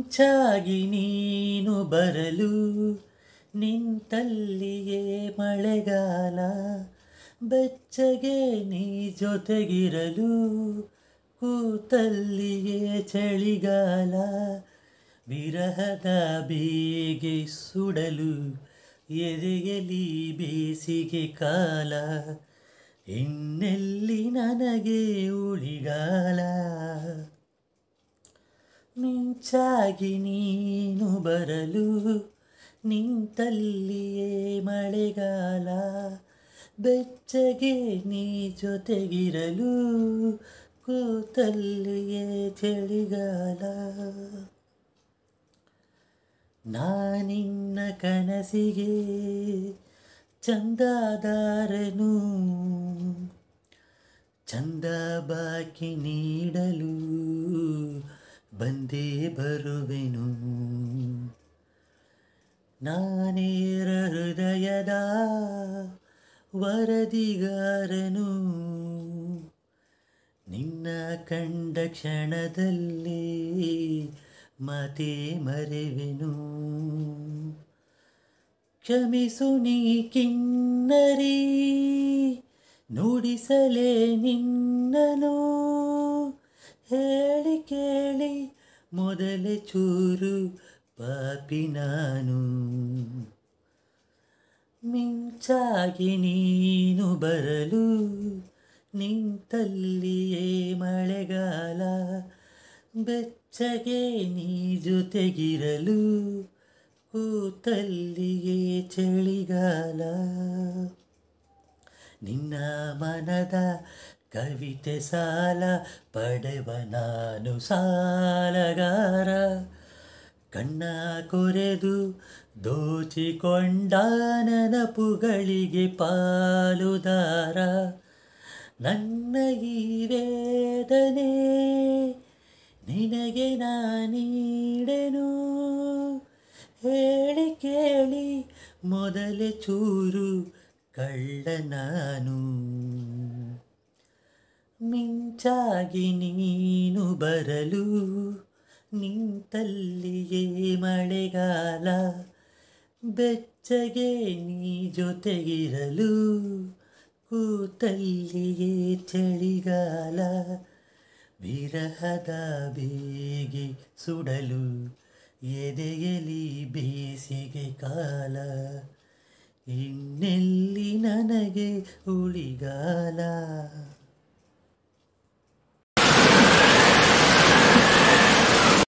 ಮಿಂಚಾಗಿ ನೀನು ಬರಲು ನಿಂತಲ್ಲಿಯೇ ಮಳೆಗಾಲ, ಬೆಚ್ಚಗೆ ನೀ ಜೊತೆಗಿರಲು ಕೂತಲ್ಲಿಯೇ ಚಳಿಗಾಲ. ವಿರಹದ ಬೇಗೆ ಸುಡಲು ಎದೆಯಲಿ ಬೇಸಿಗೆ ಕಾಲ, ಇನ್ನೆಲ್ಲಿ ನನಗೆ ಉಳಿಗಾಲ. ಮಿಂಚಾಗಿ ನೀನು ಬರಲು ನಿಂತಲ್ಲಿಯೇ ಮಳೆಗಾಲ, ಬೆಚ್ಚಗೆ ನೀ ಜೊತೆಗಿರಲು ಕೂತಲ್ಲಿಯೇ ಚಳಿಗಾಲ. ನಾನಿನ್ನ ಕನಸಿಗೆ ಚಂದಾದಾರನು, ಚಂದ ಬಾಕಿ ನೀಡಲು ಬಂದೇ ಬರುವೆನು. ನಾನೇರ ಹೃದಯದ ವರದಿಗಾರನು, ನಿನ್ನ ಕಂಡ ಕ್ಷಣದಲ್ಲಿ ಮಾತೇ ಮರೆವೆನು. ಕ್ಷಮಿಸು ನೀ ಕಿನ್ನರಿ, ನುಡಿಸಲೇ ನಿನ್ನನು, ಹೇಳಿ ಕೇಳಿ ಮೊದಲೇ ಚೂರು ಪಾಪಿ ನಾನು. ಮಿಂಚಾಗಿ ನೀನು ಬರಲು ನಿಂತಲ್ಲಿಯೇ ಮಳೆಗಾಲ, ಬೆಚ್ಚಗೆ ನೀ ಜೊತೆಗಿರಲು ಕೂತಲ್ಲಿಯೇ ಚಳಿಗಾಲ. ನಿನ್ನ ಮನದ ಕವಿತೆ ಸಾಲ ಪಡೆವ ನಾನು ಸಾಲಗಾರ, ಕಣ್ಣ ಕೊರೆದು ದೋಚಿಕೊಂಡ ನೆನಪುಗಳಿಗೆ ಪಾಲುದಾರ. ನನ್ನ ಈ ವೇದನೆ ನಿನಗೆ ನಾನೀಡೆನು, ಹೇಳಿ ಕೇಳಿ ಮೊದಲೇ ಚೂರು ಕಳ್ಳ ನಾನು. ಮಿಂಚಾಗಿ ನೀನು ಬರಲು ನಿಂತಲ್ಲಿಯೇ ಮಳೆಗಾಲ, ಬೆಚ್ಚಗೆ ನೀ ಜೊತೆಗಿರಲು ಕೂತಲ್ಲಿಯೇ ಚಳಿಗಾಲ. ವಿರಹದ ಬೇಗೆ ಸುಡಲು ಎದೆಯಲಿ ಬೇಸಿಗೆ ಕಾಲ, ಇನ್ನೆಲ್ಲಿ ನನಗೆ ಉಳಿಗಾಲ.